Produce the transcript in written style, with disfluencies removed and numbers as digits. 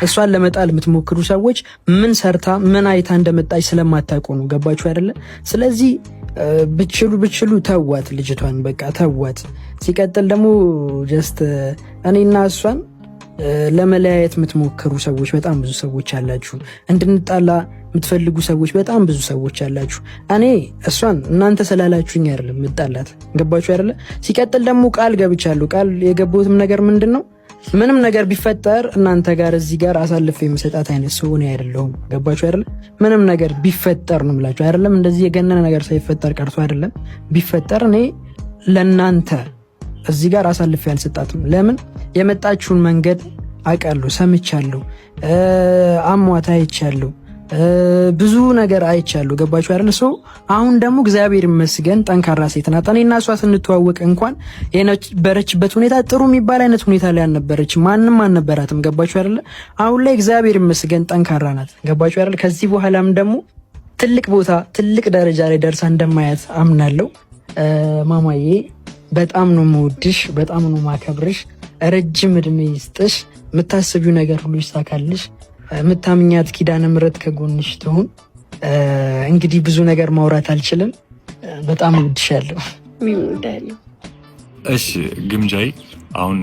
እሷን ለመጣል የምትሞክሩ ሰዎች ምን ሰርታ ምን አይታ እንደመጣች ስለማታውቁ ነው። ገባችሁ አይደለ? ስለዚህ ብችሉ ተዋት ልጅቷን፣ በቃ ተዋት። ሲቀጥል ደግሞ ጀስት እኔና እሷን ለመለያየት የምትሞክሩ ሰዎች በጣም ብዙ ሰዎች አላችሁ። እንድንጣላ የምትፈልጉ ሰዎች በጣም ብዙ ሰዎች አላችሁ። እኔ እሷን እናንተ ስላላችሁኝ አይደለም የምጣላት። ገባችሁ አይደለ? ሲቀጥል ደግሞ ቃል ገብቻለሁ። ቃል የገባሁትም ነገር ምንድን ነው? ምንም ነገር ቢፈጠር እናንተ ጋር እዚህ ጋር አሳልፌ የምሰጣት አይነት ሰው እኔ አይደለሁም። ገባችሁ አይደለ? ምንም ነገር ቢፈጠር ነው የምላችሁ አይደለም። እንደዚህ የገነነ ነገር ሳይፈጠር ቀርቶ አይደለም። ቢፈጠር እኔ ለናንተ እዚህ ጋር አሳልፌ አልሰጣትም። ለምን? የመጣችውን መንገድ አውቃለሁ፣ ሰምቻለሁ፣ አሟታ አይቻለሁ፣ ብዙ ነገር አይቻለሁ። ገባችሁ አይደል? ሰው አሁን ደግሞ እግዚአብሔር ይመስገን ጠንካራ ሴት ናት። እኔና እሷ ስንተዋወቅ እንኳን የነበረችበት ሁኔታ ጥሩ የሚባል አይነት ሁኔታ ላይ አልነበረችም። ማንም አልነበራትም። ገባችሁ አይደል? አሁን ላይ እግዚአብሔር ይመስገን ጠንካራ ናት። ገባችሁ አይደል? ከዚህ በኋላም ደግሞ ትልቅ ቦታ ትልቅ ደረጃ ላይ ደርሳ እንደማያት አምናለሁ። ማማዬ በጣም ነው የምወድሽ፣ በጣም ነው ማከብርሽ። ረጅም እድሜ ይስጥሽ። የምታስቢው ነገር ሁሉ ይሳካልሽ። የምታምኛት ኪዳነ ምሕረት ከጎንሽ ትሁን። እንግዲህ ብዙ ነገር ማውራት አልችልም። በጣም እወድሻለሁ። እሺ ግምጃዬ አሁን